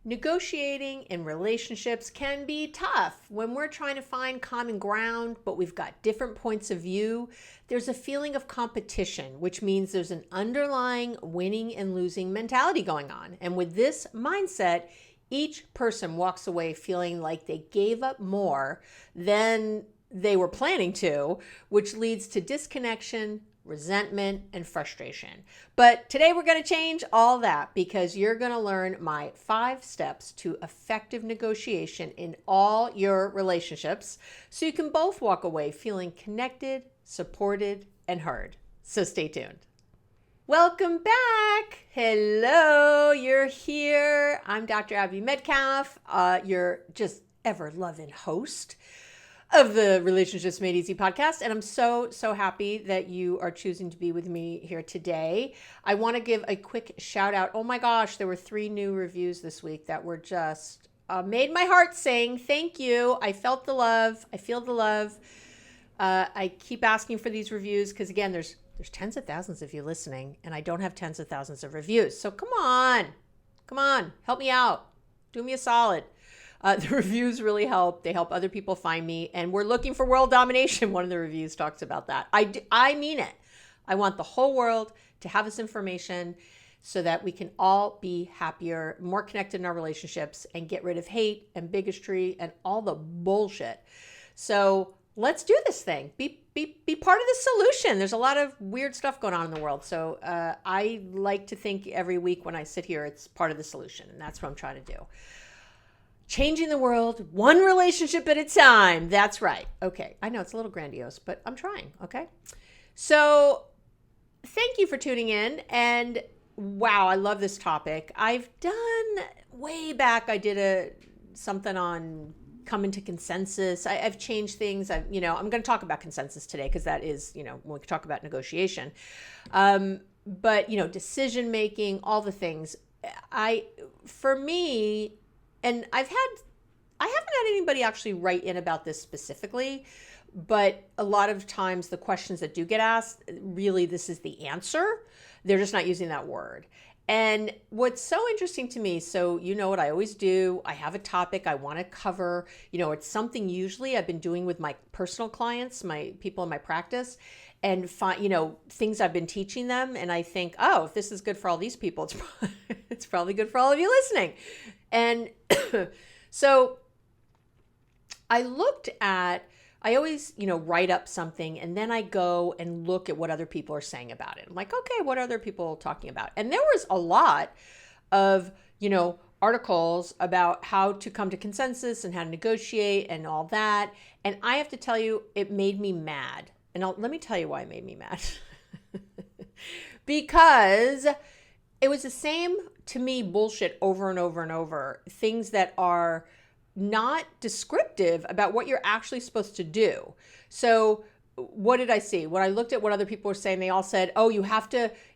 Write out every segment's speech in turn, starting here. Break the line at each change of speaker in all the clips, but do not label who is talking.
Negotiating in relationships can be tough when we're trying to find common ground, but we've got different points of view. There's a feeling of competition, which means there's an underlying winning and losing mentality going on. And with this mindset, each person walks away feeling like they gave up more than they were planning to, which leads to disconnection, resentment, and frustration. But today we're going to change all that because you're going to learn my 5 steps to effective negotiation in all your relationships so you can both walk away feeling connected, supported, and heard. So stay tuned. Welcome back. Hello, you're here. I'm Dr. Abby Medcalf, your just ever-loving host of the Relationships Made Easy podcast. And I'm so happy that you are choosing to be with me here today. I want to give a quick shout out. Oh my gosh, there were 3 new reviews this week that were just made my heart sing. Thank you. I felt the love. I feel the love. I keep asking for these reviews because again, there's tens of thousands of you listening and I don't have tens of thousands of reviews. So come on, help me out. Do me a solid. The reviews really help. They help other people find me. And we're looking for world domination. One of the reviews talks about that. I mean it. I want the whole world to have this information so that we can all be happier, more connected in our relationships, and get rid of hate and bigotry and all the bullshit. So let's do this thing. Be part of the solution. There's a lot of weird stuff going on in the world. So I like to think every week when I sit here, it's part of the solution. And that's what I'm trying to do. Changing the world, one relationship at a time. That's right. Okay. I know it's a little grandiose, but I'm trying. Okay. So thank you for tuning in. And wow, I love this topic. I've done way back. I did something on coming to consensus. I've changed things. I'm going to talk about consensus today because that is, when we talk about negotiation. But decision making, all the things. For me, and I haven't had anybody actually write in about this specifically, but a lot of times the questions that do get asked, really this is the answer. They're just not using that word. And what's so interesting to me, so you know what I always do, I have a topic I want to cover, it's something usually I've been doing with my personal clients, my people in my practice, and things I've been teaching them. And I think, oh, if this is good for all these people, it's probably good for all of you listening. And so I always, write up something and then I go and look at what other people are saying about it. I'm like, okay, what are other people talking about? And there was a lot of, articles about how to come to consensus and how to negotiate and all that. And I have to tell you, it made me mad. And let me tell you why it made me mad. Because it was the same, to me, bullshit over and over and over. Things that are not descriptive about what you're actually supposed to do. So what did I see? When I looked at what other people were saying, they all said, oh,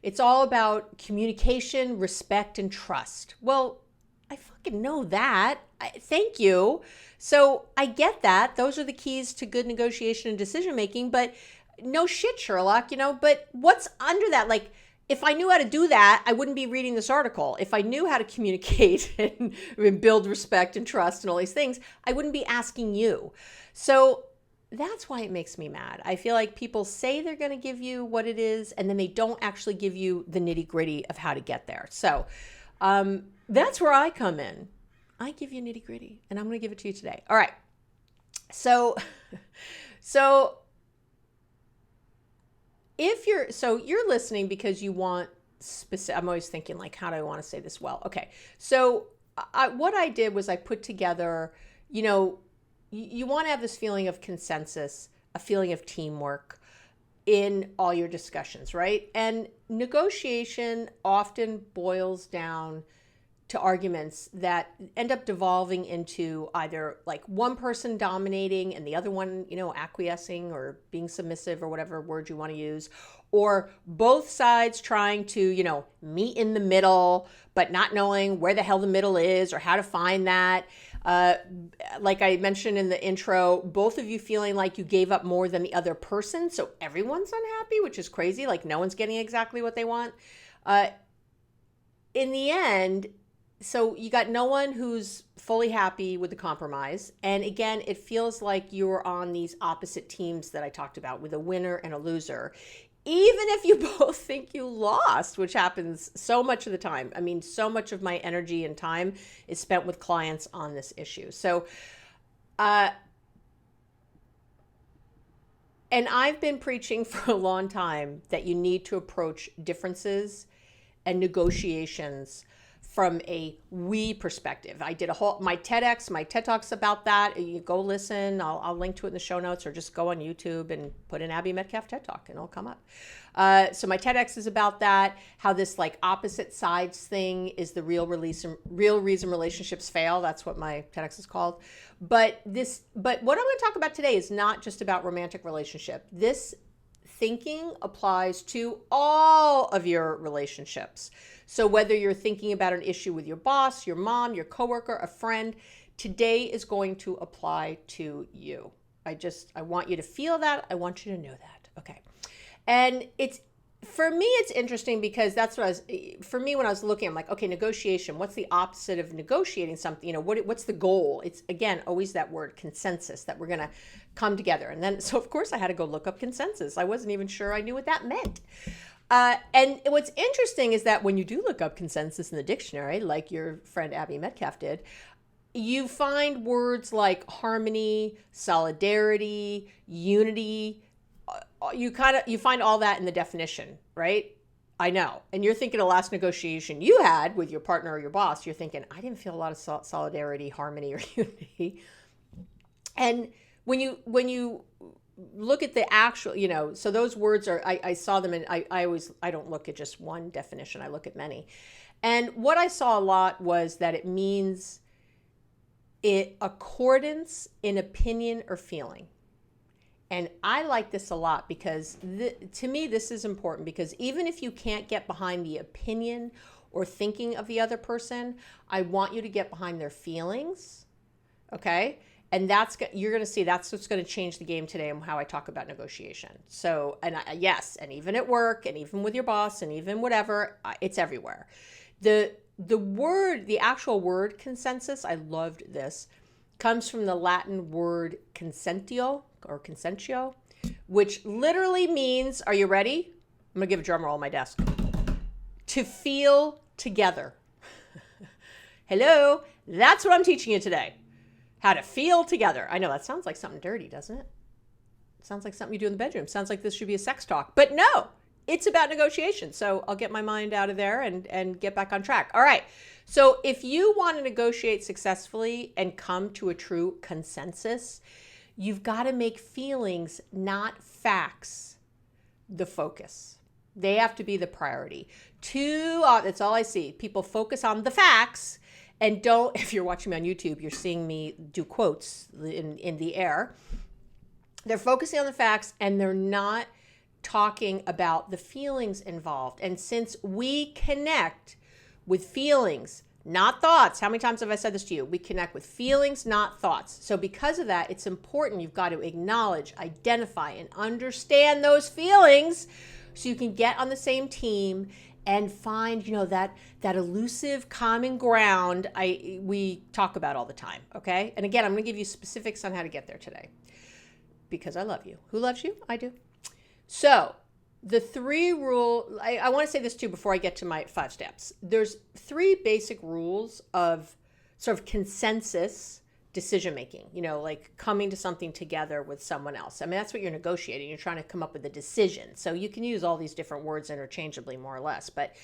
it's all about communication, respect, and trust. Well, I fucking know that. Thank you. So I get that. Those are the keys to good negotiation and decision making, but no shit, Sherlock, but what's under that? Like, if I knew how to do that, I wouldn't be reading this article. If I knew how to communicate and build respect and trust and all these things, I wouldn't be asking you. So that's why it makes me mad. I feel like people say they're going to give you what it is, and then they don't actually give you the nitty gritty of how to get there. So that's where I come in. I give you nitty gritty, and I'm going to give it to you today. All right. So you're listening because you want specific, I'm always thinking like, how do I want to say this well? Okay. So what I did was I put together, you want to have this feeling of consensus, a feeling of teamwork in all your discussions, right? And negotiation often boils down to arguments that end up devolving into either like one person dominating and the other one, acquiescing or being submissive or whatever word you want to use, or both sides trying to, meet in the middle, but not knowing where the hell the middle is or how to find that. Like I mentioned in the intro, both of you feeling like you gave up more than the other person. So everyone's unhappy, which is crazy. Like no one's getting exactly what they want. In the end, so you got no one who's fully happy with the compromise. And again, it feels like you're on these opposite teams that I talked about, with a winner and a loser. Even if you both think you lost, which happens so much of the time. I mean, so much of my energy and time is spent with clients on this issue. So, and I've been preaching for a long time that you need to approach differences and negotiations from a we perspective. I did my TED Talks about that. You go listen. I'll link to it in the show notes, or just go on YouTube and put in Abby Medcalf TED Talk and it'll come up. So my TEDx is about that, how this like opposite sides thing is the real reason relationships fail. That's what my TEDx is called. But what I'm going to talk about today is not just about romantic relationship. This thinking applies to all of your relationships. So whether you're thinking about an issue with your boss, your mom, your coworker, a friend, today is going to apply to you. I want you to feel that. I want you to know that. Okay. And for me, it's interesting because that's what for me, when I was looking, I'm like, okay, negotiation, what's the opposite of negotiating something? You know, what's the goal? It's, again, always that word consensus, that we're going to come together. And then, so of course I had to go look up consensus. I wasn't even sure I knew what that meant. And what's interesting is that when you do look up consensus in the dictionary, like your friend Abby Medcalf did, you find words like harmony, solidarity, unity. You find all that in the definition, right? I know. And you're thinking the last negotiation you had with your partner or your boss, you're thinking, I didn't feel a lot of solidarity, harmony, or unity. And when you look at the actual, so those words are, I saw them, and I don't look at just one definition. I look at many. And what I saw a lot was that it means accordance in opinion or feeling. And I like this a lot because to me, this is important, because even if you can't get behind the opinion or thinking of the other person, I want you to get behind their feelings. Okay. And you're going to see that's what's going to change the game today and how I talk about negotiation. So, and and even at work, and even with your boss, and even whatever, it's everywhere. The actual word consensus, I loved this, comes from the Latin word consentio, which literally means, are you ready? I'm going to give a drum roll on my desk. To feel together. Hello, that's what I'm teaching you today. How to feel together. I know that sounds like something dirty, doesn't it? It sounds like something you do in the bedroom. Sounds like this should be a sex talk. But no, it's about negotiation. So I'll get my mind out of there and get back on track. All right. So if you want to negotiate successfully and come to a true consensus, you've got to make feelings, not facts, the focus. They have to be the priority. That's all I see. People focus on the facts and don't, if you're watching me on YouTube, you're seeing me do quotes in the air. They're focusing on the facts and they're not talking about the feelings involved. And since we connect with feelings, not thoughts. How many times have I said this to you? We connect with feelings, not thoughts. So because of that, it's important. You've got to acknowledge, identify, and understand those feelings so you can get on the same team and find, that elusive common ground we talk about all the time, okay? And again, I'm going to give you specifics on how to get there today because I love you. Who loves you? I do. So the 3 rule, I want to say this too before I get to my 5 steps. There's 3 basic rules of sort of consensus decision-making, like coming to something together with someone else. I mean, that's what you're negotiating. You're trying to come up with a decision. So you can use all these different words interchangeably, more or less. But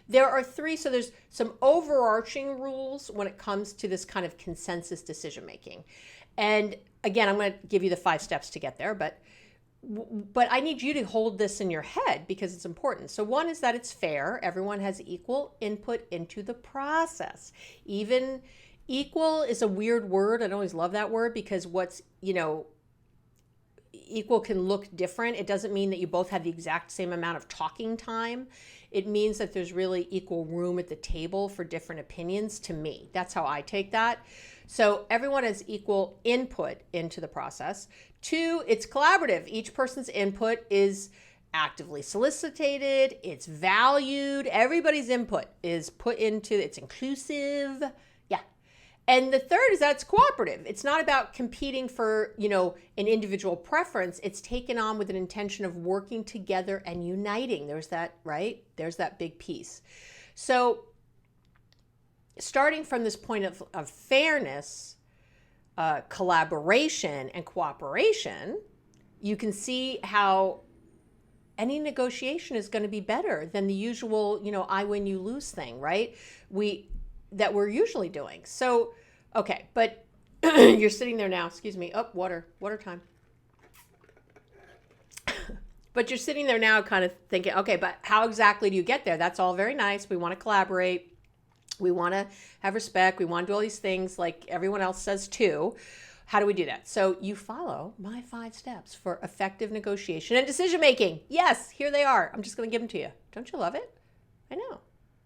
there are 3. So there's some overarching rules when it comes to this kind of consensus decision-making. And again, I'm going to give you the 5 steps to get there, but I need you to hold this in your head because it's important. So one is that it's fair. Everyone has equal input into the process. Even equal is a weird word. I don't always love that word because equal can look different. It doesn't mean that you both have the exact same amount of talking time. It means that there's really equal room at the table for different opinions to me. That's how I take that. So everyone has equal input into the process. 2, it's collaborative. Each person's input is actively solicited, it's valued, everybody's input is put into, it's inclusive. Yeah. And the third is that it's cooperative. It's not about competing for, an individual preference. It's taken on with an intention of working together and uniting. There's that, right? There's that big piece. So starting from this point of fairness, collaboration, and cooperation, you can see how any negotiation is going to be better than the usual, I win, you lose thing, right? That we're usually doing. So, okay, but you're sitting there now, excuse me. Oh, water time. But you're sitting there now kind of thinking, okay, but how exactly do you get there? That's all very nice. We want to collaborate. We want to have respect. We want to do all these things like everyone else says too. How do we do that? So you follow my 5 steps for effective negotiation and decision making. Yes, here they are. I'm just going to give them to you. Don't you love it? I know.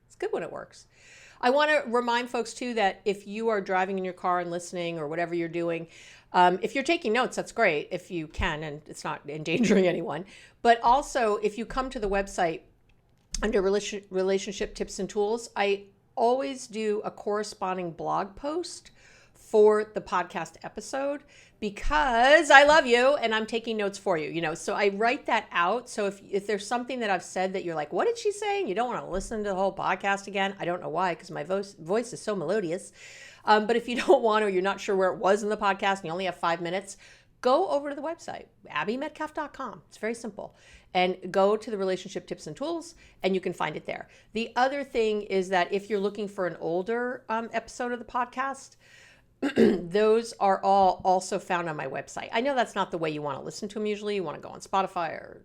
It's good when it works. I want to remind folks too that if you are driving in your car and listening or whatever you're doing, if you're taking notes, that's great if you can, and it's not endangering anyone. But also, if you come to the website under relationship tips and tools, I always do a corresponding blog post for the podcast episode because I love you and I'm taking notes for you, so I write that out. So if there's something that I've said that you're like, what did she say? And you don't want to listen to the whole podcast again. I don't know why, because my voice is so melodious. But if you don't want to, or you're not sure where it was in the podcast and you only have 5 minutes, go over to the website, abbymedcalf.com. It's very simple. And go to the relationship tips and tools and you can find it there. The other thing is that if you're looking for an older episode of the podcast, those are all also found on my website. I know that's not the way you want to listen to them usually. You want to go on Spotify or,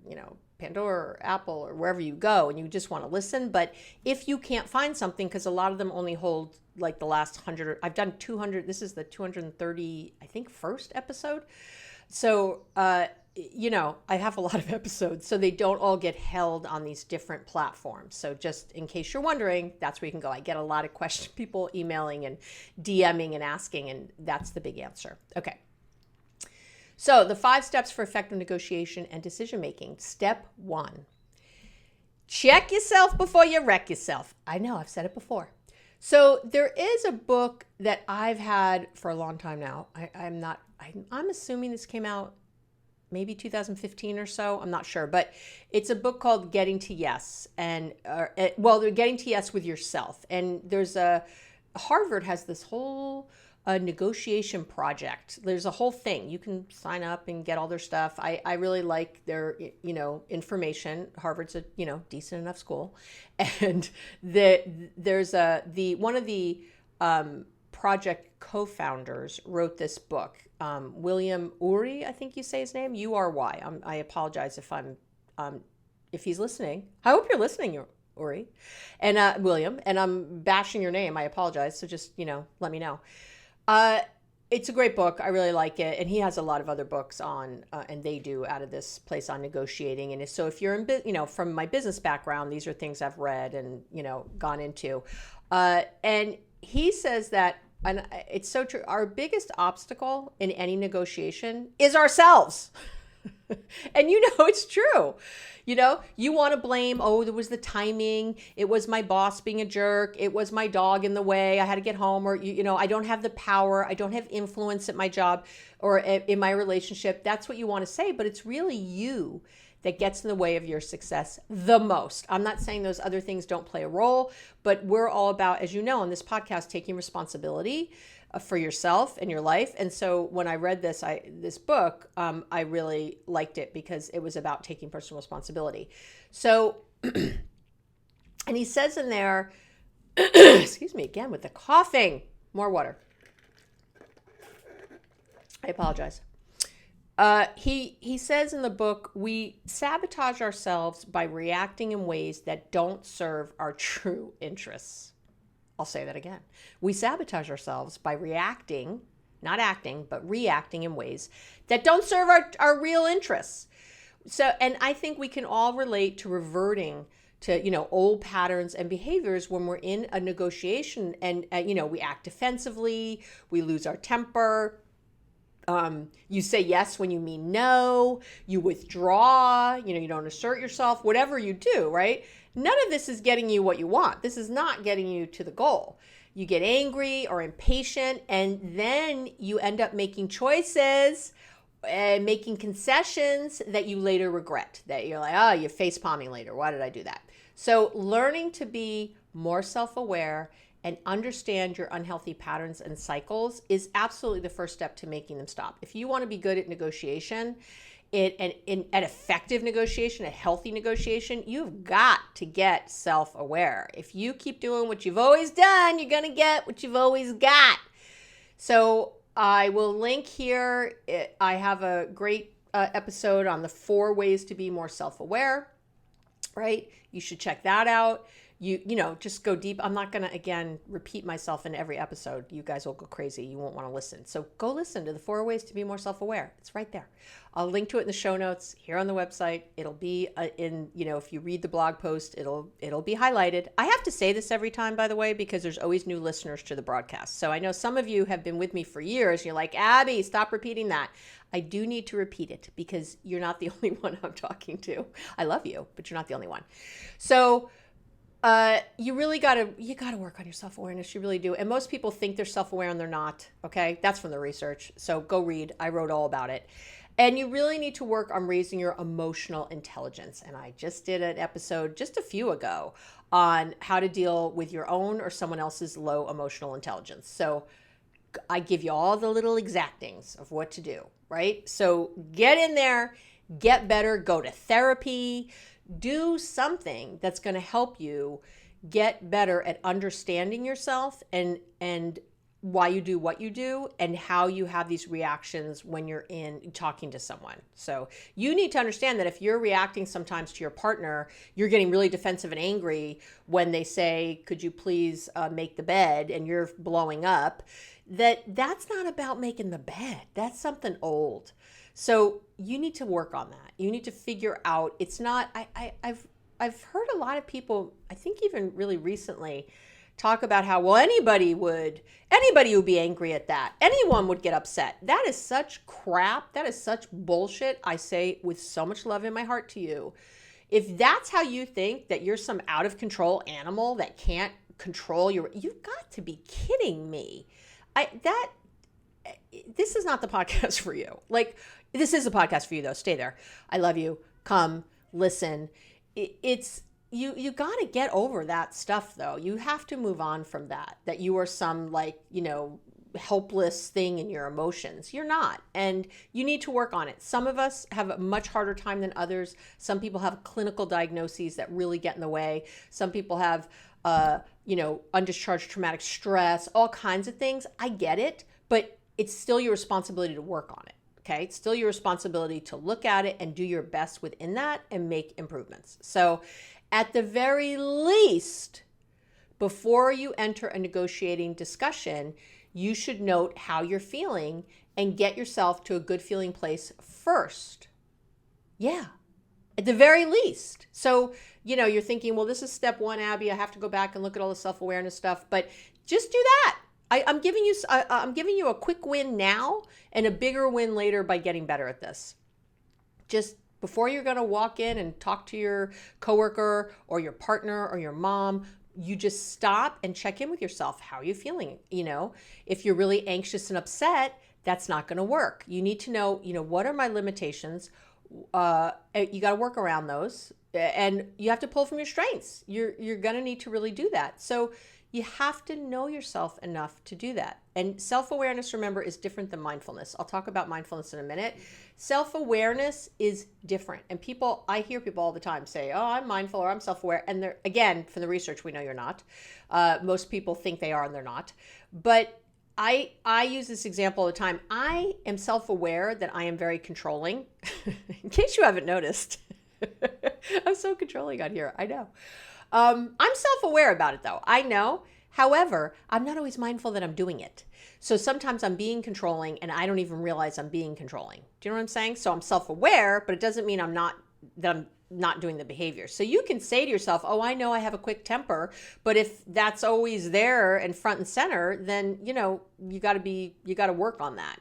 Pandora or Apple or wherever you go and you just want to listen. But if you can't find something, because a lot of them only hold like the last 100, I've done 200, this is the 230, I think, first episode. So, I have a lot of episodes, so they don't all get held on these different platforms. So just in case you're wondering, that's where you can go. I get a lot of questions, people emailing and DMing and asking, and that's the big answer. Okay. So the 5 steps for effective negotiation and decision making. Step 1, check yourself before you wreck yourself. I know, I've said it before. So there is a book that I've had for a long time now. I'm assuming this came out maybe 2015 or so. I'm not sure, but it's a book called Getting to Yes. And they're Getting to Yes with Yourself. And Harvard has this whole negotiation project. There's a whole thing. You can sign up and get all their stuff. I really like their, information. Harvard's a, decent enough school. And there's one of the project co-founders wrote this book. William Ury, I think you say his name, Ury. I apologize if he's listening. I hope you're listening, Uri, and William. And I'm bashing your name. I apologize. So just let me know. It's a great book. I really like it. And he has a lot of other books on, and they do out of this place on negotiating. And so if you're in, from my business background, these are things I've read and, gone into. And he says that, and it's so true, our biggest obstacle in any negotiation is ourselves. And it's true. You want to blame, there was the timing. It was my boss being a jerk. It was my dog in the way. I had to get home, or, I don't have the power. I don't have influence at my job or in my relationship. That's what you want to say, but it's really you that gets in the way of your success the most. I'm not saying those other things don't play a role, but we're all about, as you know, on this podcast, taking responsibility for yourself and your life. And so when I read this book, I really liked it because it was about taking personal responsibility. So, and he says in there, excuse me again with the coughing, more water. I apologize. He says in the book, we sabotage ourselves by reacting in ways that don't serve our true interests. I'll say that again. We sabotage ourselves by reacting, not acting, but reacting in ways that don't serve our real interests. So, and I think we can all relate to reverting to, old patterns and behaviors when we're in a negotiation and, we act defensively, we lose our temper. You say yes when you mean no, you withdraw, you don't assert yourself, whatever you do, right? None of this is getting you what you want. This is not getting you to the goal. You get angry or impatient, and then you end up making choices and making concessions that you later regret, that you're like, you're face palming later. Why did I do that? So learning to be more self-aware and understand your unhealthy patterns and cycles is absolutely the first step to making them stop. If you want to be good at negotiation, at effective negotiation, a healthy negotiation, you've got to get self-aware. If you keep doing what you've always done, you're going to get what you've always got. So I will link here. I have a great episode on the 4 ways to be more self-aware, right? You should check that out. Just go deep. I'm not going to, again, repeat myself in every episode. You guys will go crazy. You won't want to listen. So go listen to the 4 ways to be more self-aware. It's right there. I'll link to it in the show notes here on the website. It'll be if you read the blog post, it'll be highlighted. I have to say this every time, by the way, because there's always new listeners to the broadcast. So I know some of you have been with me for years. You're like, Abby, stop repeating that. I do need to repeat it because you're not the only one I'm talking to. I love you, but you're not the only one. So you really gotta work on your self-awareness. You really do. And most people think they're self-aware and they're not. Okay. That's from the research. So go read. I wrote all about it. And you really need to work on raising your emotional intelligence. And I just did an episode just a few ago on how to deal with your own or someone else's low emotional intelligence. So I give you all the little exactings of what to do, right? So get in there, get better, go to therapy, do something that's going to help you get better at understanding yourself and why you do what you do and how you have these reactions when you're in talking to someone. So you need to understand that if you're reacting sometimes to your partner, you're getting really defensive and angry when they say, could you please make the bed, and you're blowing up, that's not about making the bed. That's something old. So you need to work on that. You need to figure out, it's not, I've heard a lot of people, I think even really recently, talk about how, well, anybody would be angry at that. Anyone would get upset. That is such crap. That is such bullshit. I say with so much love in my heart to you. If that's how you think, that you're some out of control animal that can't control you've got to be kidding me. This is not the podcast for you. Like, this is a podcast for you though. Stay there. I love you. Come, listen. You got to get over that stuff though. You have to move on from that you are some helpless thing in your emotions. You're not. And you need to work on it. Some of us have a much harder time than others. Some people have clinical diagnoses that really get in the way. Some people have, undischarged traumatic stress, all kinds of things. I get it, but it's still your responsibility to work on it. Okay. It's still your responsibility to look at it and do your best within that and make improvements. So at the very least, before you enter a negotiating discussion, you should note how you're feeling and get yourself to a good feeling place first. Yeah, at the very least. So, you're thinking, well, this is step 1, Abby. I have to go back and look at all the self-awareness stuff, but just do that. I'm giving you a quick win now and a bigger win later by getting better at this. Just before you're going to walk in and talk to your coworker or your partner or your mom, you just stop and check in with yourself. How are you feeling? If you're really anxious and upset, that's not going to work. You need to know, what are my limitations? You got to work around those, and you have to pull from your strengths. You're going to need to really do that. So you have to know yourself enough to do that. And self-awareness, remember, is different than mindfulness. I'll talk about mindfulness in a minute. Self-awareness is different. And I hear people all the time say, oh, I'm mindful or I'm self-aware. And they're, again, from the research, we know you're not. Most people think they are and they're not. But I use this example all the time. I am self-aware that I am very controlling. In case you haven't noticed. I'm so controlling on here. I know. I'm self-aware about it though. I know. However, I'm not always mindful that I'm doing it. So sometimes I'm being controlling and I don't even realize I'm being controlling. Do you know what I'm saying? So I'm self-aware, but it doesn't mean I'm not doing the behavior. So you can say to yourself, oh, I know I have a quick temper, but if that's always there and front and center, then, you got to work on that.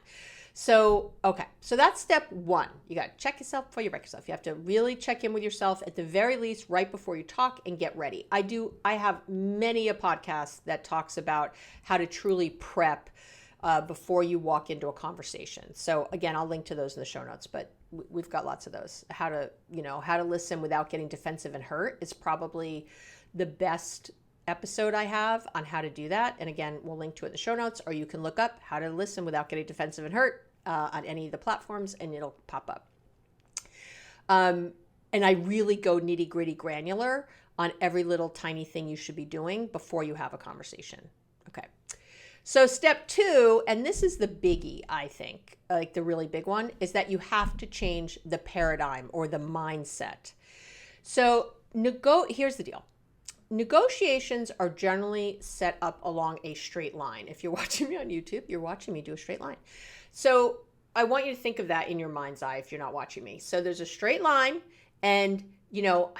So, okay. So that's step one. You got to check yourself before you wreck yourself. You have to really check in with yourself at the very least right before you talk and get ready. I have many a podcast that talks about how to truly prep before you walk into a conversation. So again, I'll link to those in the show notes, but we've got lots of those. How to listen without getting defensive and hurt is probably the best episode I have on how to do that. And again, we'll link to it in the show notes, or you can look up how to listen without getting defensive and hurt on any of the platforms, and it'll pop up. And I really go nitty gritty granular on every little tiny thing you should be doing before you have a conversation. Okay. So step two, and this is the biggie, I think, like the really big one, is that you have to change the paradigm or the mindset. So here's the deal. Negotiations are generally set up along a straight line. If you're watching me on YouTube, you're watching me do a straight line. So I want you to think of that in your mind's eye if you're not watching me. So there's a straight line, and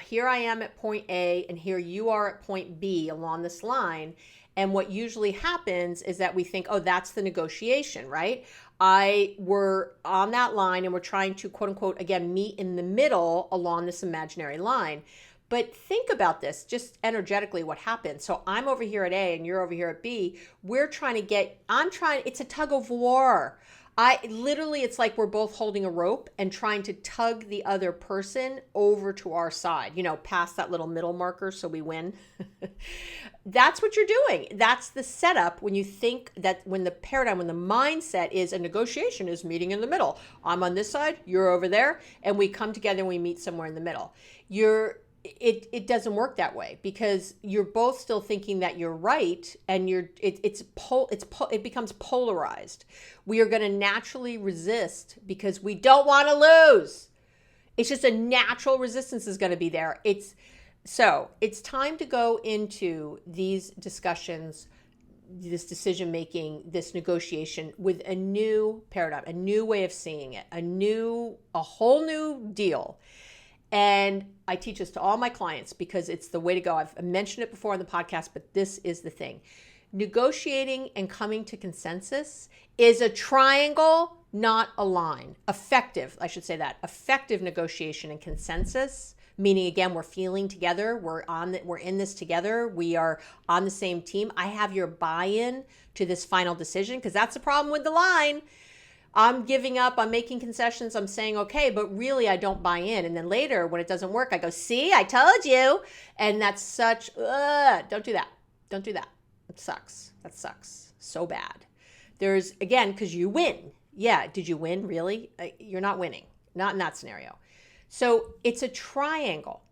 here I am at point A and here you are at point B along this line. And what usually happens is that we think, oh, that's the negotiation, right? We're on that line and we're trying to, quote unquote, again, meet in the middle along this imaginary line. But think about this, just energetically what happens. So I'm over here at A and you're over here at B. It's a tug of war. It's like we're both holding a rope and trying to tug the other person over to our side, past that little middle marker so we win. That's what you're doing. That's the setup when you think that when the mindset is a negotiation is meeting in the middle. I'm on this side, you're over there, and we come together and we meet somewhere in the middle. It doesn't work that way because you're both still thinking that you're right, and it becomes polarized. We are going to naturally resist because we don't want to lose. It's just a natural resistance is going to be there. It's time to go into these discussions, this decision making, this negotiation with a new paradigm, a new way of seeing it, a whole new deal. And I teach this to all my clients because it's the way to go. I've mentioned it before on the podcast, but this is the thing. Negotiating and coming to consensus is a triangle, not a line. Effective negotiation and consensus, meaning again, we're feeling together. We're in this together. We are on the same team. I have your buy-in to this final decision because that's the problem with the line. I'm giving up, I'm making concessions, I'm saying okay, but really I don't buy in. And then later when it doesn't work, I go, see, I told you. And that's don't do that. Don't do that. It sucks. That sucks so bad. Because you win. Yeah, did you win? Really? You're not winning. Not in that scenario. So it's a triangle.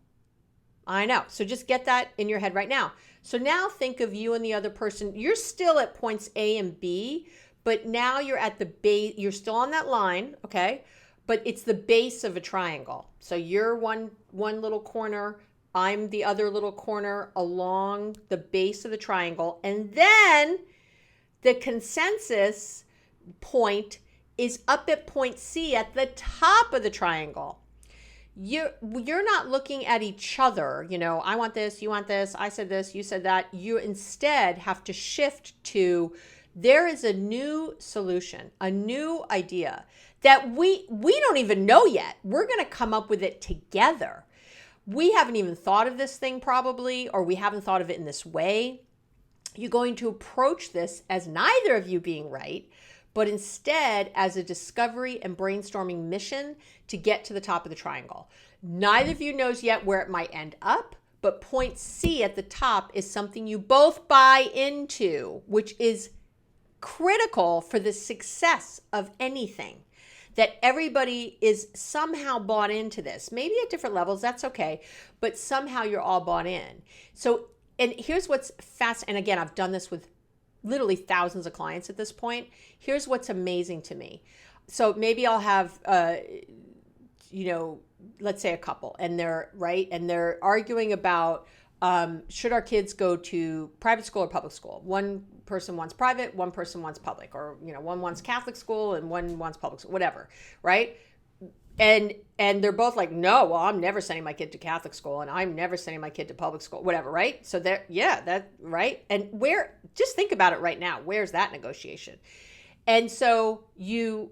I know. So just get that in your head right now. So now think of you and the other person. You're still at points A and B, but now you're at the base, you're still on that line, okay? But it's the base of a triangle. So you're one little corner, I'm the other little corner along the base of the triangle. And then the consensus point is up at point C at the top of the triangle. You're not looking at each other, I want this, you want this, I said this, you said that. You instead have to shift to there is a new solution, a new idea that we don't even know yet. We're going to come up with it together. We haven't even thought of this thing probably, or we haven't thought of it in this way. You're going to approach this as neither of you being right, but instead as a discovery and brainstorming mission to get to the top of the triangle. Neither of you knows yet where it might end up, but point C at the top is something you both buy into, which is critical for the success of anything, that everybody is somehow bought into this, maybe at different levels, that's okay, but somehow you're all bought in. So, and here's what's fast, and again, I've done this with literally thousands of clients at this point. Here's what's amazing to me. So maybe I'll have, let's say a couple, and they're arguing about should our kids go to private school or public school? One person wants private, one person wants public, or one wants Catholic school and one wants public school, whatever, right? And they're both like, no, well, I'm never sending my kid to Catholic school and I'm never sending my kid to public school, whatever, right? So that right. And just think about it right now. Where's that negotiation? And so you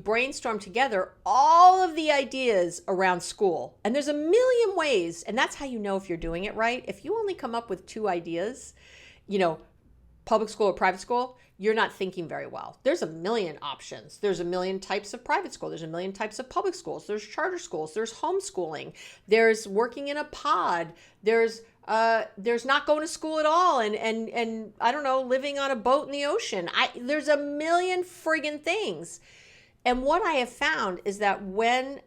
brainstorm together all of the ideas around school. And there's a million ways. And that's how you know if you're doing it right. If you only come up with 2 ideas, public school or private school, you're not thinking very well. There's a million options. There's a million types of private school. There's a million types of public schools. There's charter schools. There's homeschooling. There's working in a pod. There's not going to school at all, and I don't know, living on a boat in the ocean. There's a million friggin' things. And what I have found is that when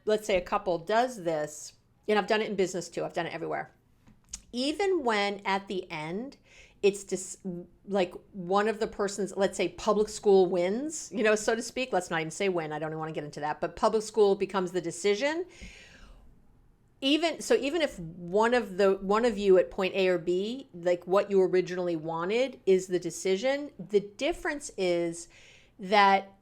let's say a couple does this, and I've done it in business too, I've done it everywhere. Even when at the end, it's just like one of the person's, let's say public school wins, so to speak. Let's not even say win. I don't even want to get into that, but public school becomes the decision. Even if one of you at point A or B, like what you originally wanted is the decision, the difference is that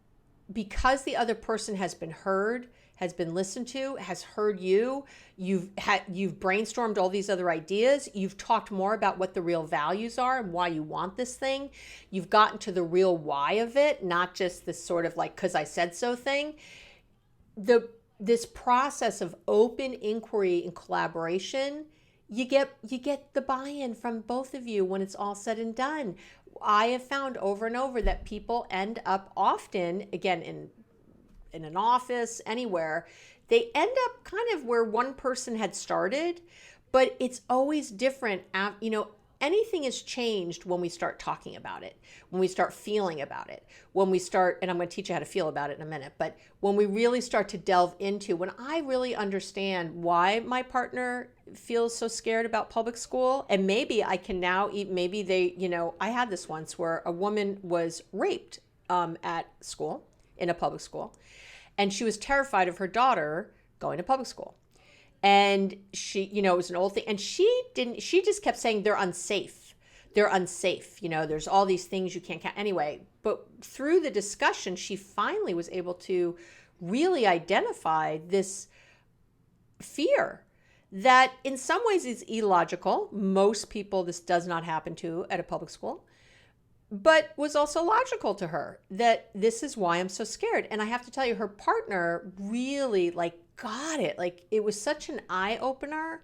because the other person has been heard, has been listened to, has heard you've brainstormed all these other ideas, you've talked more about what the real values are and why you want this thing, you've gotten to the real why of it, not just this sort of like, 'cause I said so thing. This process of open inquiry and collaboration, you get the buy-in from both of you when it's all said and done. I have found over and over that people end up often, again, in an office, anywhere, they end up kind of where one person had started, but it's always different. Anything is changed when we start talking about it, when we start feeling about it, when we start, and I'm going to teach you how to feel about it in a minute, but when we really start to delve into, when I really understand why my partner feels so scared about public school, and maybe I can now, maybe they, I had this once where a woman was raped at school, in a public school, and she was terrified of her daughter going to public school. And she, it was an old thing. And she just kept saying they're unsafe. They're unsafe. There's all these things you can't count. Anyway, but through the discussion, she finally was able to really identify this fear that in some ways is illogical. Most people, this does not happen to at a public school, but was also logical to her, that this is why I'm so scared. And I have to tell you, her partner really got it. It was such an eye opener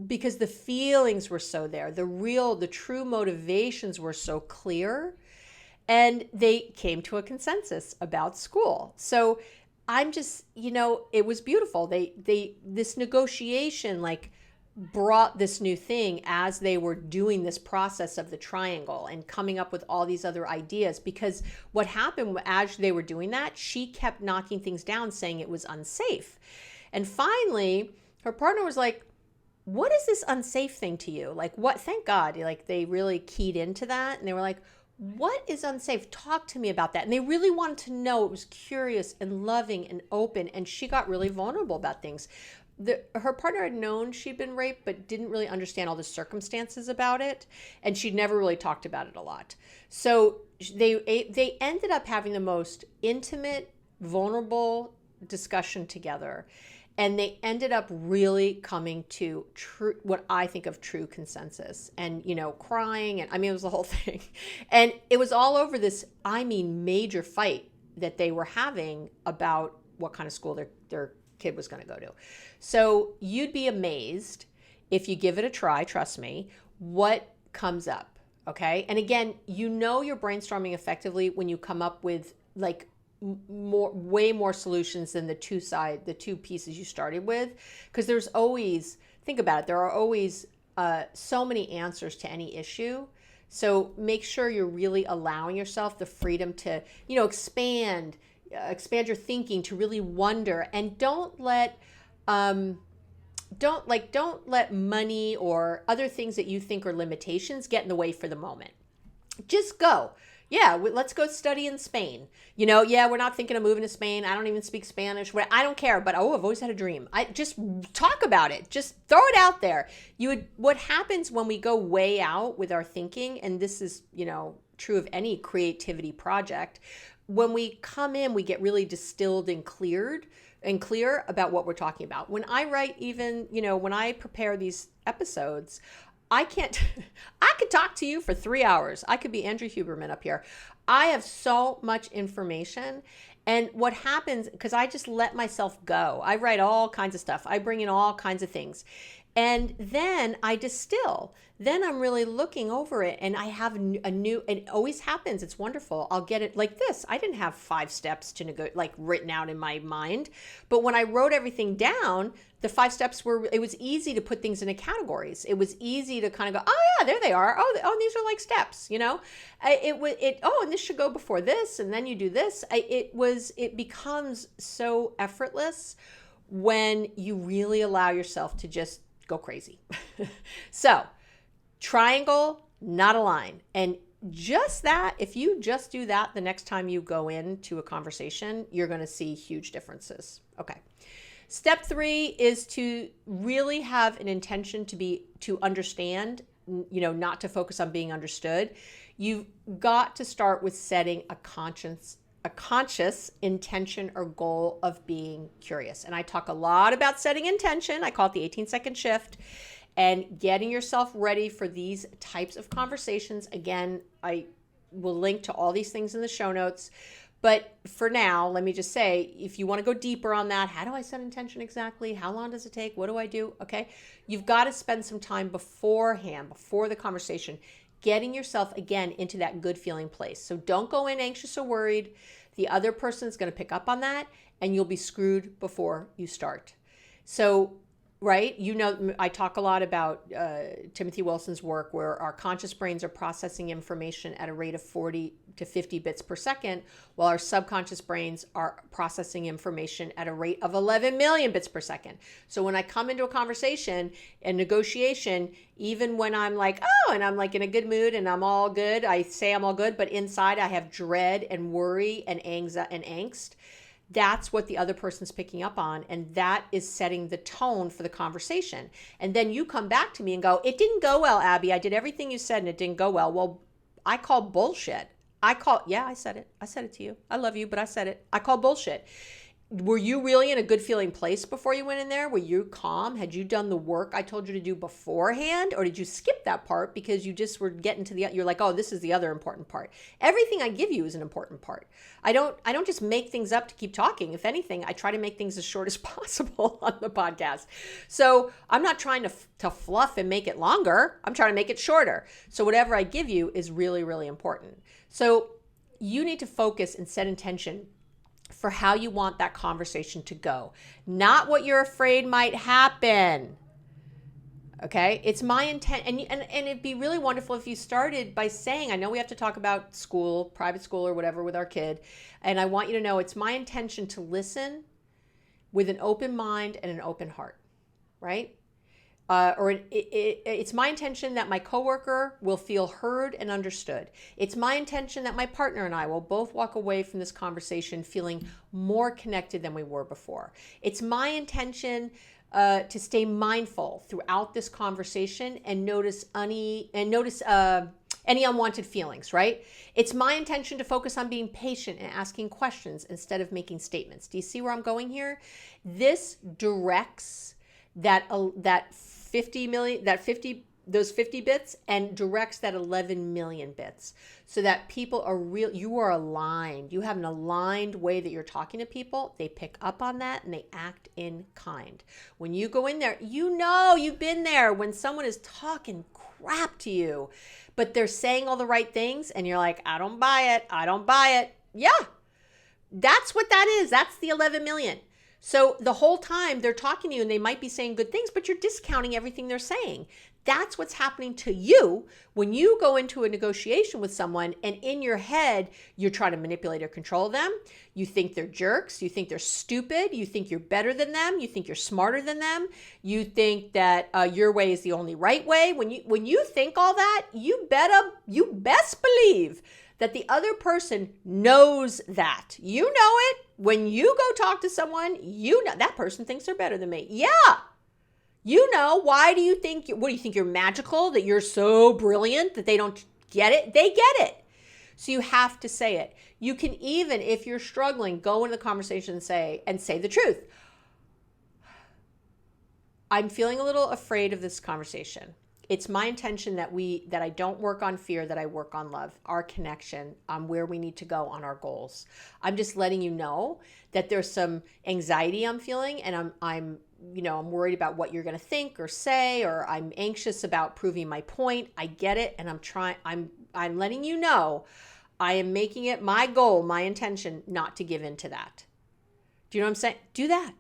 because the feelings were so there. The true motivations were so clear, and they came to a consensus about school. So I'm just, it was beautiful. This negotiation, brought this new thing as they were doing this process of the triangle and coming up with all these other ideas. Because what happened as they were doing that, she kept knocking things down, saying it was unsafe. And finally, her partner was like, what is this unsafe thing to you? What? Thank God, they really keyed into that. And they were like, what is unsafe? Talk to me about that. And they really wanted to know. It was curious and loving and open. And she got really vulnerable about things. Her partner had known she'd been raped, but didn't really understand all the circumstances about it. And she'd never really talked about it a lot. So they ended up having the most intimate, vulnerable discussion together. And they ended up really coming to what I think of true consensus, and, crying. And it was the whole thing. And it was all over this, major fight that they were having about what kind of school their kid was going to go to. So you'd be amazed if you give it a try, trust me, what comes up. Okay. And again, you're brainstorming effectively when you come up with way more solutions than the two pieces you started with. Because there's always, think about it, there are always so many answers to any issue. So make sure you're really allowing yourself the freedom to, expand your thinking, to really wonder, and don't let money or other things that you think are limitations get in the way for the moment. Just go. Yeah, let's go study in Spain. We're not thinking of moving to Spain. I don't even speak Spanish. I don't care, but I've always had a dream. I just talk about it. Just throw it out there. What happens when we go way out with our thinking, and this is, true of any creativity project, when we come in, we get really distilled and clear about what we're talking about. When I write, even, when I prepare these episodes, I can't, I could talk to you for 3 hours. I could be Andrew Huberman up here. I have so much information. And what happens, because I just let myself go, I write all kinds of stuff. I bring in all kinds of things. And then I distill. Then I'm really looking over it and I have a new, it always happens. It's wonderful. I'll get it like this. I didn't have 5 steps to like written out in my mind. But when I wrote everything down, the 5 steps were, it was easy to put things into categories. It was easy to kind of go, oh yeah, there they are. Oh, these are like steps, you know? And this should go before this. And then you do this. It becomes so effortless when you really allow yourself to just go crazy. So triangle, not a line. And just that, if you just do that the next time you go into a conversation, you're going to see huge differences. Okay. Step 3 is to really have an intention to understand, not to focus on being understood. You've got to start with setting a conscious intention or goal of being curious. And I talk a lot about setting intention. I call it the 18-second shift, and getting yourself ready for these types of conversations. Again, I will link to all these things in the show notes. But for now, let me just say, if you want to go deeper on that, how do I set intention exactly? How long does it take? What do I do? Okay. You've got to spend some time beforehand, before the conversation, getting yourself again into that good feeling place. So don't go in anxious or worried. The other person's going to pick up on that and you'll be screwed before you start. So, right? I talk a lot about Timothy Wilson's work where our conscious brains are processing information at a rate of 40 to 50 bits per second, while our subconscious brains are processing information at a rate of 11 million bits per second. So when I come into a conversation and negotiation, even when I'm like, and I'm like in a good mood and I'm all good, I say I'm all good, but inside I have dread and worry and angst. That's what the other person's picking up on, and that is setting the tone for the conversation. And then you come back to me and go, it didn't go well, Abby. I did everything you said and it didn't go well. Well, I call bullshit. I said it. I said it to you. I love you, but I said it. I call bullshit. Were you really in a good feeling place before you went in there? Were you calm? Had you done the work I told you to do beforehand? Or did you skip that part because you just were getting to you're like, oh, this is the other important part. Everything I give you is an important part. I don't just make things up to keep talking. If anything, I try to make things as short as possible on the podcast. So I'm not trying to fluff and make it longer. I'm trying to make it shorter. So whatever I give you is really, really important. So you need to focus and set intention for how you want that conversation to go, not what you're afraid might happen. Okay, it's my intent, and it'd be really wonderful if you started by saying, I know we have to talk about school, private school or whatever with our kid, and I want you to know it's my intention to listen with an open mind and an open heart, right? It's my intention that my coworker will feel heard and understood. It's my intention that my partner and I will both walk away from this conversation feeling more connected than we were before. It's my intention to stay mindful throughout this conversation and notice any unwanted feelings, right? It's my intention to focus on being patient and asking questions instead of making statements. Do you see where I'm going here? This directs those 50 bits and directs that 11 million bits so that people are you are aligned. You have an aligned way that you're talking to people. They pick up on that and they act in kind. When you go in there, you've been there when someone is talking crap to you, but they're saying all the right things and you're like, I don't buy it. Yeah, that's what that is. That's the 11 million. So the whole time they're talking to you and they might be saying good things, but you're discounting everything they're saying. That's what's happening to you when you go into a negotiation with someone and in your head, you're trying to manipulate or control them. You think they're jerks. You think they're stupid. You think you're better than them. You think you're smarter than them. You think that your way is the only right way. When you think all that, you best believe that the other person knows that. You know it. When you go talk to someone, you know that person thinks they're better than me. Yeah. You know, what do you think you're magical, that you're so brilliant that they don't get it? They get it. So you have to say it. You can even, if you're struggling, go into the conversation and say the truth. I'm feeling a little afraid of this conversation. It's my intention that I don't work on fear, that I work on love, our connection, on where we need to go on our goals. I'm just letting you know that there's some anxiety I'm feeling, and I'm worried about what you're going to think or say, or I'm anxious about proving my point. I get it, and I'm letting you know I am making it my goal, my intention, not to give in to that. Do you know what I'm saying? Do that.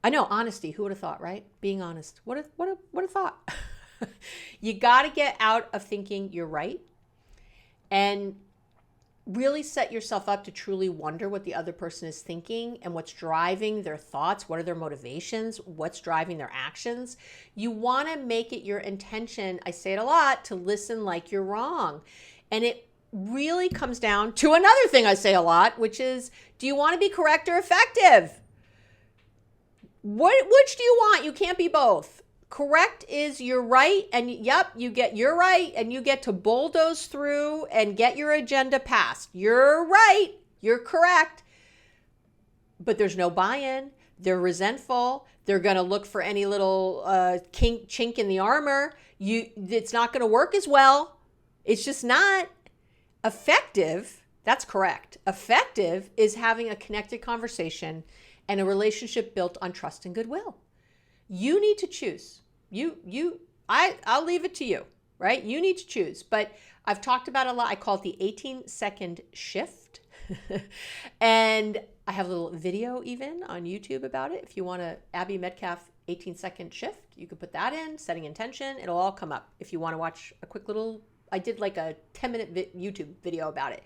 I know, honesty. Who would have thought, right? Being honest. What a thought. You got to get out of thinking you're right and really set yourself up to truly wonder what the other person is thinking and what's driving their thoughts. What are their motivations? What's driving their actions? You want to make it your intention, I say it a lot, to listen like you're wrong. And it really comes down to another thing I say a lot, which is, do you want to be correct or effective? Which do you want? You can't be both. Correct is you're right, and you're right, and you get to bulldoze through and get your agenda passed. You're right, you're correct, but there's no buy-in. They're resentful. They're going to look for any little chink in the armor. It's not going to work as well. It's just not. Effective, that's correct. Effective is having a connected conversation and a relationship built on trust and goodwill. You need to choose. I'll leave it to you, right? You need to choose. But I've talked about it a lot. I call it the 18-second shift. And I have a little video even on YouTube about it. If you want to, Abby Medcalf 18-second shift, you can put that in, setting intention. It'll all come up. If you want to watch a quick little, I did like a 10-minute YouTube video about it.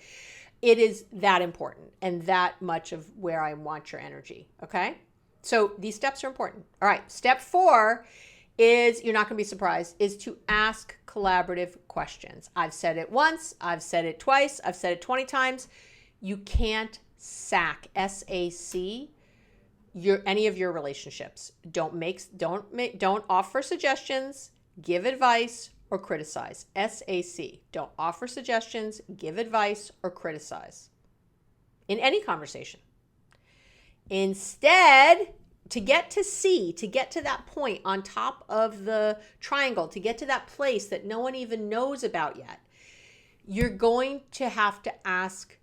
It is that important and that much of where I want your energy, okay? So these steps are important. All right, step 4 is, you're not going to be surprised, is to ask collaborative questions. I've said it once, I've said it twice, I've said it 20 times. You can't sack, S-A-C, any of your relationships. Don't offer suggestions, give advice, or criticize. S-A-C. Don't offer suggestions, give advice, or criticize in any conversation. Instead, to get to C, to get to that point on top of the triangle, to get to that place that no one even knows about yet, you're going to have to ask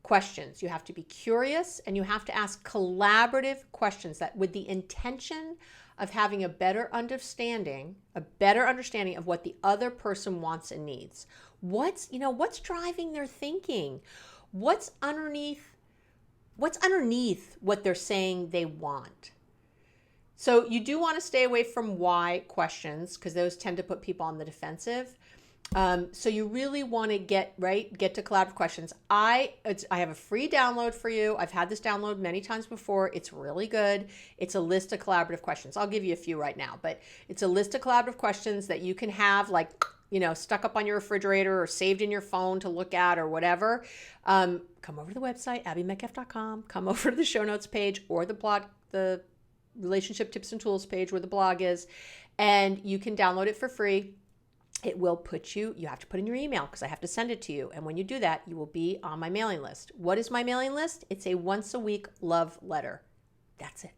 questions. You have to be curious, and you have to ask collaborative questions that with the intention of having a better understanding of what the other person wants and needs. What's driving their thinking? What's underneath what they're saying they want? So you do want to stay away from why questions, because those tend to put people on the defensive. So you really want to get to collaborative questions. I have a free download for you. I've had this download many times before. It's really good. It's a list of collaborative questions. I'll give you a few right now, but it's a list of collaborative questions that you can have stuck up on your refrigerator or saved in your phone to look at or whatever. Come over to the website, abbymedcalf.com. Come over to the show notes page or the blog, the relationship tips and tools page where the blog is, and you can download it for free. It will you have to put in your email because I have to send it to you. And when you do that, you will be on my mailing list. What is my mailing list? It's a once a week love letter. That's it.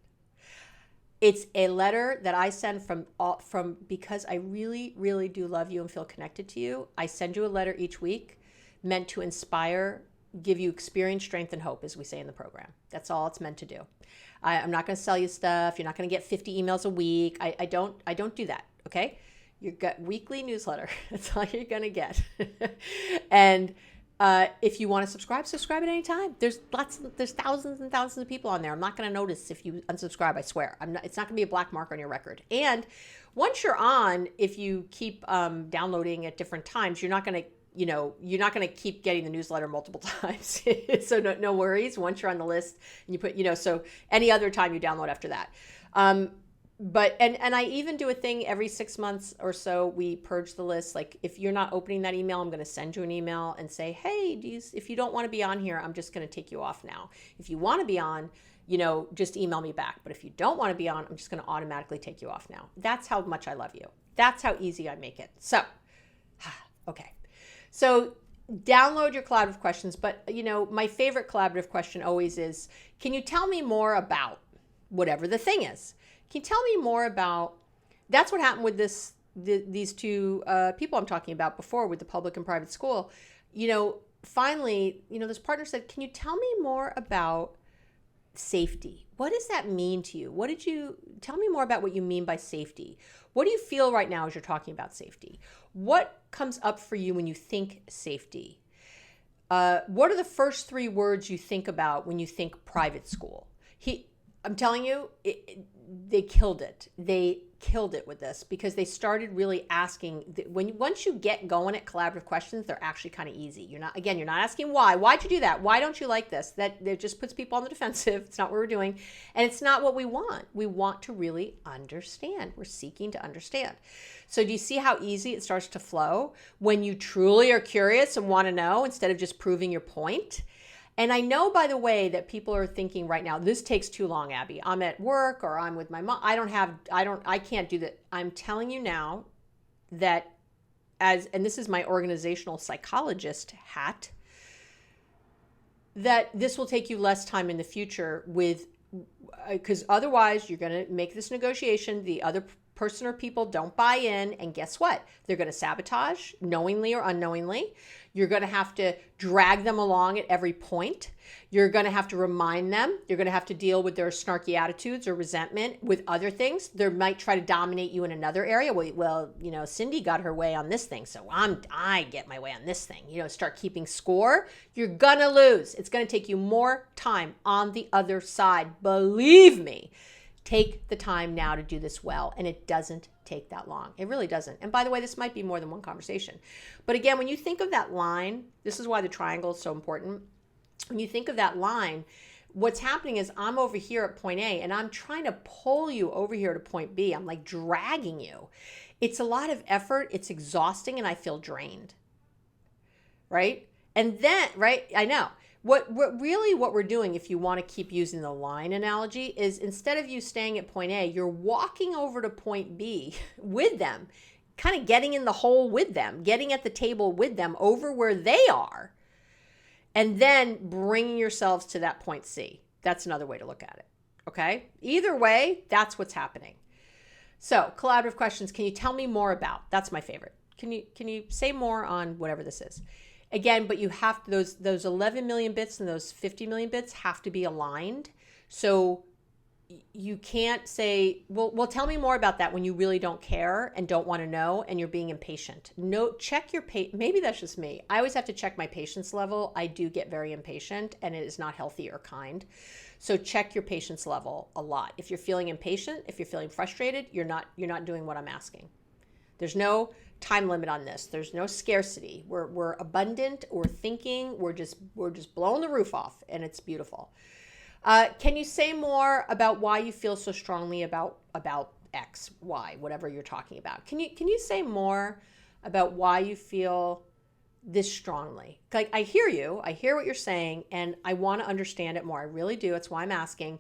It's a letter that I send from because I really, really do love you and feel connected to you. I send you a letter each week meant to inspire, give you experience, strength, and hope, as we say in the program. That's all it's meant to do. I'm not going to sell you stuff. You're not going to get 50 emails a week. I don't do that. Okay. You got weekly newsletter. That's all you're going to get. And if you want to subscribe at any time. There's thousands and thousands of people on there. I'm not going to notice if you unsubscribe, I swear. It's not going to be a black mark on your record. And once you're on, if you keep downloading at different times, you're not going to keep getting the newsletter multiple times. So no worries. Once you're on the list and you put, so any other time you download after that. But I even do a thing every 6 months or so. We purge the list. Like if you're not opening that email, I'm going to send you an email and say, hey, if you don't want to be on here, I'm just going to take you off now. If you want to be on, just email me back. But if you don't want to be on, I'm just going to automatically take you off now. That's how much I love you. That's how easy I make it. So, okay. So download your collaborative questions. But, my favorite collaborative question always is, can you tell me more about whatever the thing is? Can you tell me more about, that's what happened with these two people I'm talking about before with the public and private school, finally, this partner said, can you tell me more about safety? What does that mean to you? Tell me more about what you mean by safety? What do you feel right now as you're talking about safety? What comes up for you when you think safety? What are the first 3 words you think about when you think private school? I'm telling you, they killed it. They killed it with this because they started really asking. Once you get going at collaborative questions, they're actually kind of easy. You're not asking why. Why'd you do that? Why don't you like this? That just puts people on the defensive. It's not what we're doing, and it's not what we want. We want to really understand. We're seeking to understand. So do you see how easy it starts to flow when you truly are curious and want to know instead of just proving your point? And I know, by the way, that people are thinking right now, this takes too long, Abby. I'm at work or I'm with my mom. I can't do that. I'm telling you now that and this is my organizational psychologist hat, that this will take you less time in the future because otherwise you're going to make this negotiation. The other person or people don't buy in, and guess what? They're going to sabotage, knowingly or unknowingly. You're going to have to drag them along at every point. You're going to have to remind them. You're going to have to deal with their snarky attitudes or resentment with other things. They might try to dominate you in another area. Well, Cindy got her way on this thing, so I get my way on this thing. Start keeping score. You're going to lose. It's going to take you more time on the other side. Believe me. Take the time now to do this well, and it doesn't take that long. It really doesn't. And by the way, this might be more than one conversation. But again, when you think of that line, this is why the triangle is so important. When you think of that line, what's happening is I'm over here at point A, and I'm trying to pull you over here to point B. I'm like dragging you. It's a lot of effort. It's exhausting, and I feel drained. Right? And then, right? I know. What we're doing, if you want to keep using the line analogy, is instead of you staying at point A, you're walking over to point B with them, kind of getting in the hole with them, getting at the table with them over where they are, and then bringing yourselves to that point C. That's another way to look at it. Okay? Either way, that's what's happening. So, collaborative questions, can you tell me more about? That's my favorite. Can you say more on whatever this is? Again, but you have to, those 11 million bits and those 50 million bits have to be aligned. So you can't say, well, tell me more about that when you really don't care and don't want to know and you're being impatient. No, check your maybe that's just me. I always have to check my patience level. I do get very impatient, and it is not healthy or kind. So check your patience level a lot. If you're feeling impatient, if you're feeling frustrated, you're not doing what I'm asking. There's no time limit on this. There's no scarcity. We're abundant. We're thinking. We're just blowing the roof off, and it's beautiful. Can you say more about why you feel so strongly about X, Y, whatever you're talking about? Can you say more about why you feel this strongly? Like, I hear you. I hear what you're saying, and I want to understand it more. I really do. That's why I'm asking.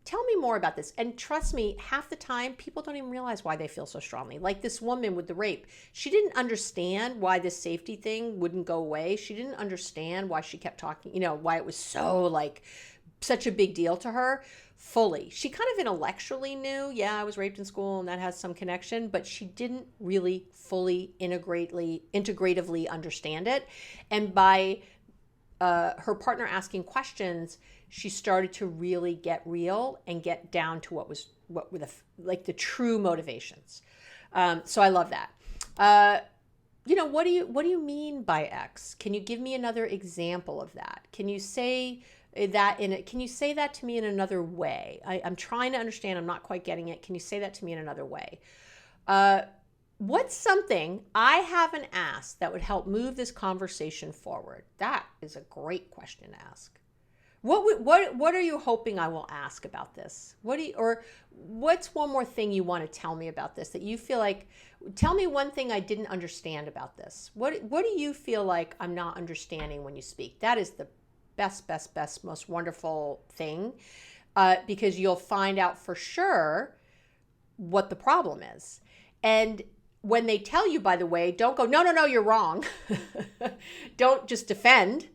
Tell me more about this. And trust me, half the time, people don't even realize why they feel so strongly. Like this woman with the rape. She didn't understand why this safety thing wouldn't go away. She didn't understand why she kept talking, why it was such a big deal to her fully. She kind of intellectually knew, I was raped in school and that has some connection, but she didn't really fully integratively understand it. And by her partner asking questions, she started to really get real and get down to what were the true motivations. So I love that. What do you mean by X? Can you give me another example of that? Can you say that can you say that to me in another way? I'm trying to understand. I'm not quite getting it. Can you say that to me in another way? What's something I haven't asked that would help move this conversation forward? That is a great question to ask. What are you hoping I will ask about this? What's one more thing you want to tell me about this that you feel like? Tell me one thing I didn't understand about this. What do you feel like I'm not understanding when you speak? That is the best, most wonderful thing, because you'll find out for sure what the problem is. And when they tell you, by the way, don't go, no, you're wrong. Don't just defend.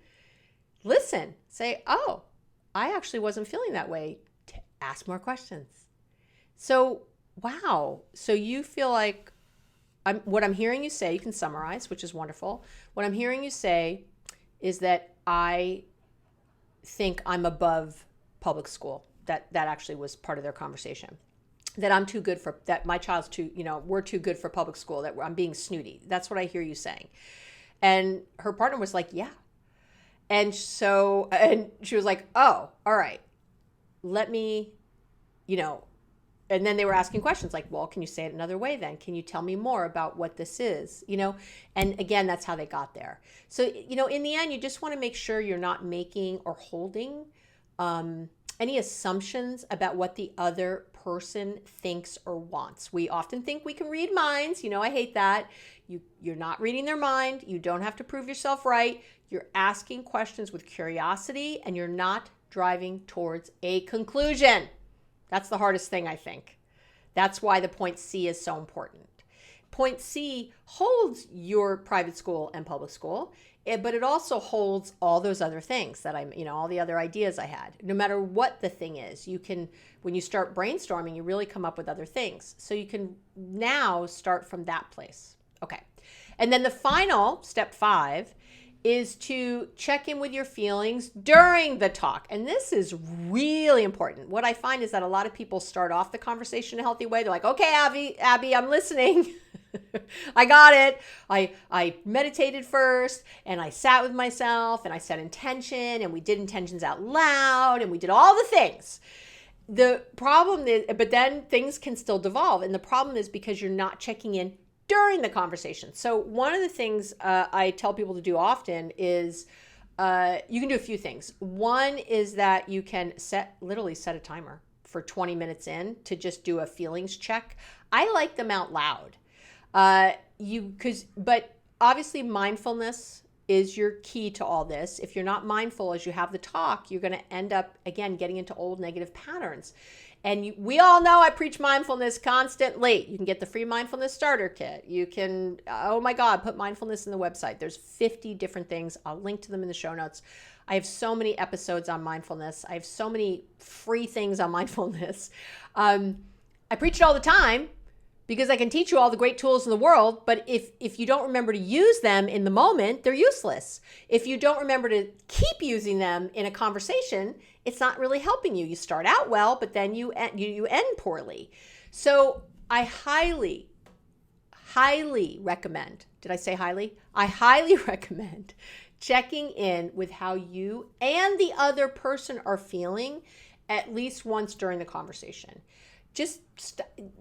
Listen, say, oh, I actually wasn't feeling that way. Ask more questions. So, wow. So you feel like what I'm hearing you say, you can summarize, which is wonderful. What I'm hearing you say is that I think I'm above public school. That actually was part of their conversation. That I'm too good for, that my child's too, we're too good for public school, that I'm being snooty. That's what I hear you saying. And her partner was like, yeah. And she was like, oh, all right, let me, and then they were asking questions like, well, can you say it another way then? Can you tell me more about what this is? And again, that's how they got there. So, in the end, you just want to make sure you're not making or holding any assumptions about what the other person thinks or wants. We often think we can read minds. I hate that. You're not reading their mind. You don't have to prove yourself right. You're asking questions with curiosity, and you're not driving towards a conclusion. That's the hardest thing, I think. That's why the point C is so important. Point C holds your private school and public school, but it also holds all those other things that all the other ideas I had. No matter what the thing is, when you start brainstorming, you really come up with other things. So you can now start from that place. Okay. And then the final, step 5, is to check in with your feelings during the talk. And this is really important. What I find is that a lot of people start off the conversation in a healthy way. They're like, okay, Abby, I'm listening. I got it. I meditated first, and I sat with myself, and I set intention, and we did intentions out loud, and we did all the things. The problem is, but then things can still devolve. And the problem is because you're not checking in during the conversation. So one of the things I tell people to do often is you can do a few things. One is that you can literally set a timer for 20 minutes in to just do a feelings check. I like them out loud. But obviously mindfulness is your key to all this. If you're not mindful as you have the talk, you're going to end up, again, getting into old negative patterns. And we all know I preach mindfulness constantly. You can get the free mindfulness starter kit. You can, oh my God, put mindfulness in the website. There's 50 different things. I'll link to them in the show notes. I have so many episodes on mindfulness. I have so many free things on mindfulness. I preach it all the time because I can teach you all the great tools in the world. But if you don't remember to use them in the moment, they're useless. If you don't remember to keep using them in a conversation, it's not really helping you. You start out well, but then you end poorly. So I highly recommend, did I say highly? I highly recommend checking in with how you and the other person are feeling at least once during the conversation. Just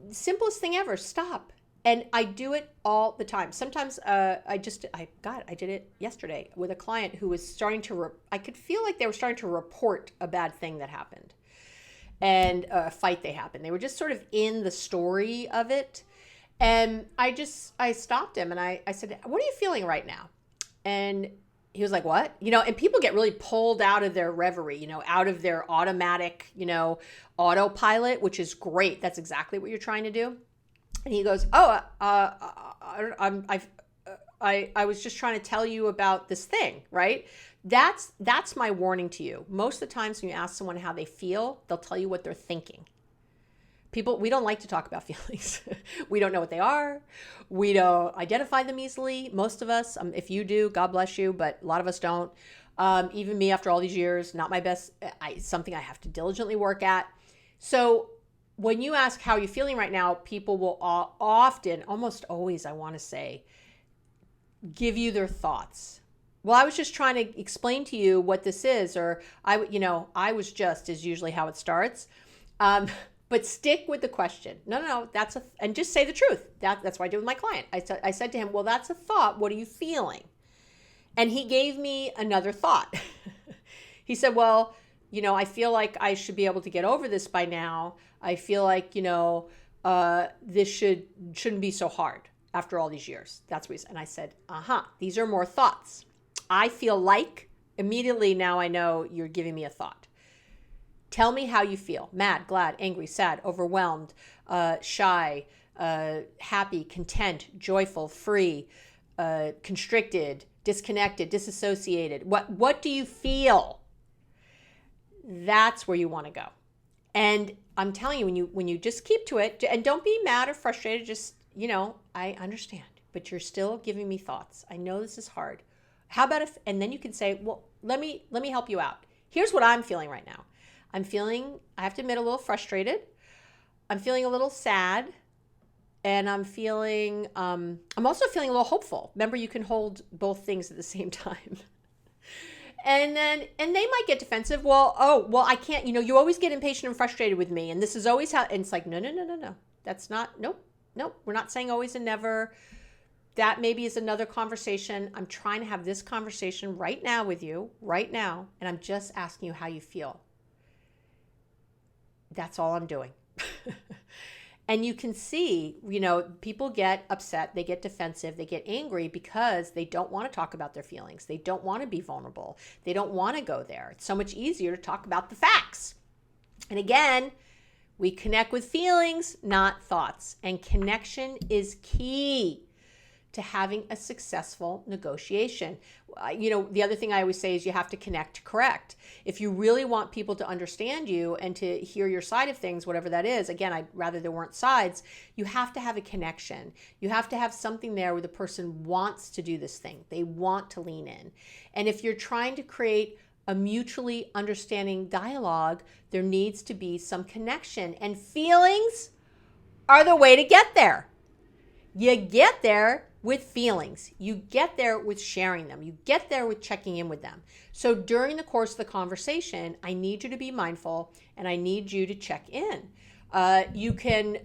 simplest thing ever, stop. And I do it all the time. Sometimes I did it yesterday with a client who was starting to, I could feel like they were starting to report a bad thing that happened and a fight they happened. They were just sort of in the story of it. And I stopped him and I said, what are you feeling right now? And he was like, what? And people get really pulled out of their reverie, out of their automatic, autopilot, which is great. That's exactly what you're trying to do. And he goes, oh, I was just trying to tell you about this thing, right? That's my warning to you. Most of the times when you ask someone how they feel, they'll tell you what they're thinking. We don't like to talk about feelings. We don't know what they are. We don't identify them easily. Most of us, if you do, God bless you, but a lot of us don't. Even me after all these years, not my best, something I have to diligently work at. So when you ask how you're feeling right now, people will often, almost always, I want to say, give you their thoughts. Well, I was just trying to explain to you what this is, or I was just, is usually how it starts. But stick with the question. No, and just say the truth. That's what I did with my client. I said to him, well, that's a thought. What are you feeling? And he gave me another thought. He said, well, I feel like I should be able to get over this by now. I feel like, this shouldn't be so hard after all these years. That's what he said. And I said, these are more thoughts. I feel like, immediately now I know you're giving me a thought. Tell me how you feel. Mad, glad, angry, sad, overwhelmed, shy, happy, content, joyful, free, constricted, disconnected, disassociated. What do you feel? That's where you want to go. And I'm telling you, when you just keep to it, and don't be mad or frustrated, just, I understand, but you're still giving me thoughts. I know this is hard. How about if, and then you can say, well, let me help you out. Here's what I'm feeling right now. I have to admit, a little frustrated. I'm feeling a little sad. And I'm also feeling a little hopeful. Remember, you can hold both things at the same time. And they might get defensive. Well, I can't, you always get impatient and frustrated with me. And this is always how, and it's like, no. That's not, nope. We're not saying always and never. That maybe is another conversation. I'm trying to have this conversation right now with you, right now. And I'm just asking you how you feel. That's all I'm doing. And you can see, people get upset, they get defensive, they get angry because they don't want to talk about their feelings. They don't want to be vulnerable. They don't want to go there. It's so much easier to talk about the facts. And again, we connect with feelings, not thoughts. And connection is key to having a successful negotiation. The other thing I always say is you have to connect to correct. If you really want people to understand you and to hear your side of things, whatever that is, again, I'd rather there weren't sides, you have to have a connection. You have to have something there where the person wants to do this thing. They want to lean in. And if you're trying to create a mutually understanding dialogue, there needs to be some connection. And feelings are the way to get there. You get there with feelings. You get there with sharing them. You get there with checking in with them. So during the course of the conversation, I need you to be mindful and I need you to check in. You can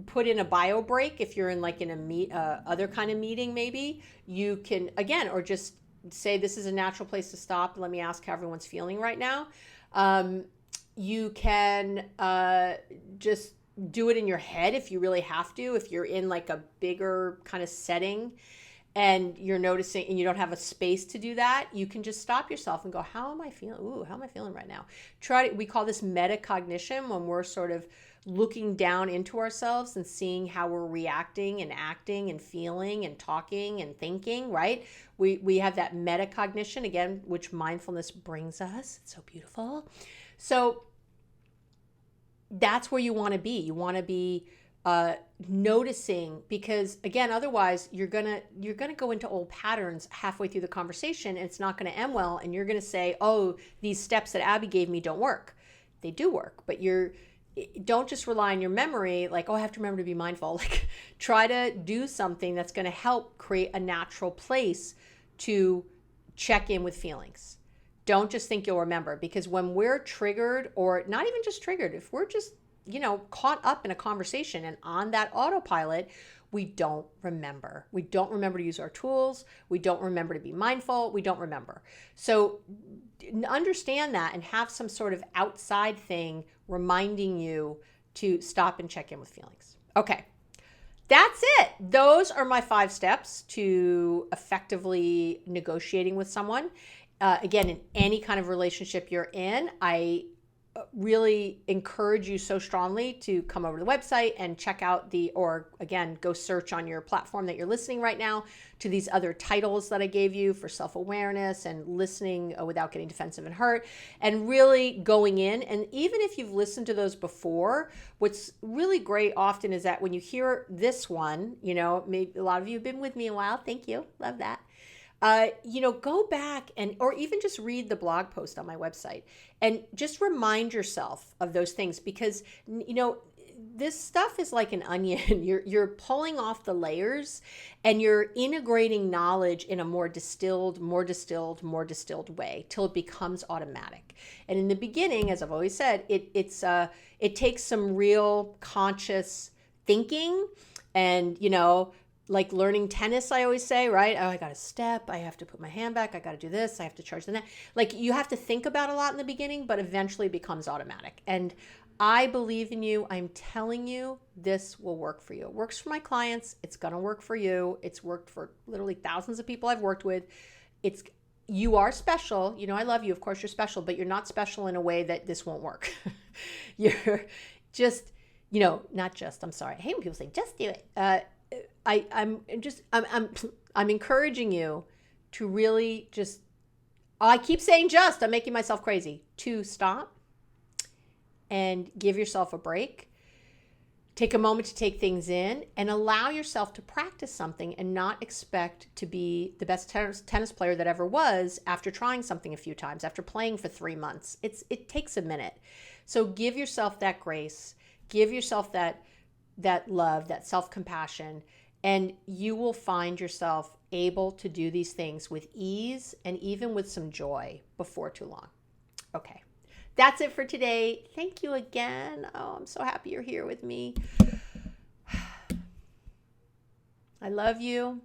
put in a bio break if you're in other kind of meeting maybe. You can, again, or just say this is a natural place to stop. Let me ask how everyone's feeling right now. You can just do it in your head if you really have to. If you're in like a bigger kind of setting and you're noticing and you don't have a space to do that, you can just stop yourself and go, how am I feeling? How am I feeling right now? We call this metacognition, when we're sort of looking down into ourselves and seeing how we're reacting and acting and feeling and talking and thinking, right? We have that metacognition, again, which mindfulness brings us. It's so beautiful. So that's where you want to be. You want to be noticing, because again, otherwise you're gonna go into old patterns halfway through the conversation, and it's not going to end well. And you're going to say, "Oh, these steps that Abby gave me don't work." They do work, but don't just rely on your memory. Like, oh, I have to remember to be mindful. Like, try to do something that's going to help create a natural place to check in with feelings. Don't just think you'll remember, because when we're triggered, or not even just triggered, if we're just, caught up in a conversation and on that autopilot, we don't remember. We don't remember to use our tools. We don't remember to be mindful. We don't remember. So understand that and have some sort of outside thing reminding you to stop and check in with feelings. Okay. That's it. Those are my 5 steps to effectively negotiating with someone. Again, in any kind of relationship you're in, I really encourage you so strongly to come over to the website and check out or again, go search on your platform that you're listening right now to these other titles that I gave you for self-awareness and listening without getting defensive and hurt, and really going in. And even if you've listened to those before, what's really great often is that when you hear this one, maybe a lot of you have been with me a while. Thank you. Love that. Go back or even just read the blog post on my website and just remind yourself of those things, because, this stuff is like an onion. You're pulling off the layers and you're integrating knowledge in a more distilled way till it becomes automatic. And in the beginning, as I've always said, it takes some real conscious thinking and, like learning tennis, I always say, right? Oh, I got to step. I have to put my hand back. I got to do this. I have to charge the net. Like, you have to think about a lot in the beginning, but eventually it becomes automatic. And I believe in you. I'm telling you, this will work for you. It works for my clients. It's going to work for you. It's worked for literally thousands of people I've worked with. You are special. I love you. Of course you're special, but you're not special in a way that this won't work. You're just, not just, I'm sorry. I hate when people say, just do it. I'm encouraging you to really just, I keep saying just, I'm making myself crazy, to stop and give yourself a break. Take a moment to take things in and allow yourself to practice something and not expect to be the best tennis player that ever was after trying something a few times, after playing for 3 months. It takes a minute. So give yourself that grace, give yourself that love, that self-compassion, and you will find yourself able to do these things with ease and even with some joy before too long. Okay. That's it for today. Thank you again. Oh, I'm so happy you're here with me. I love you.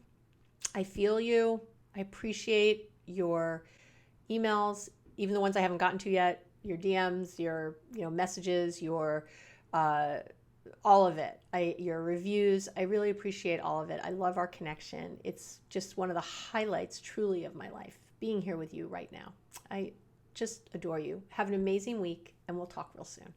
I feel you. I appreciate your emails, even the ones I haven't gotten to yet, your DMs, your messages, your all of it. Your reviews. I really appreciate all of it. I love our connection. It's just one of the highlights truly of my life, being here with you right now. I just adore you. Have an amazing week, and we'll talk real soon.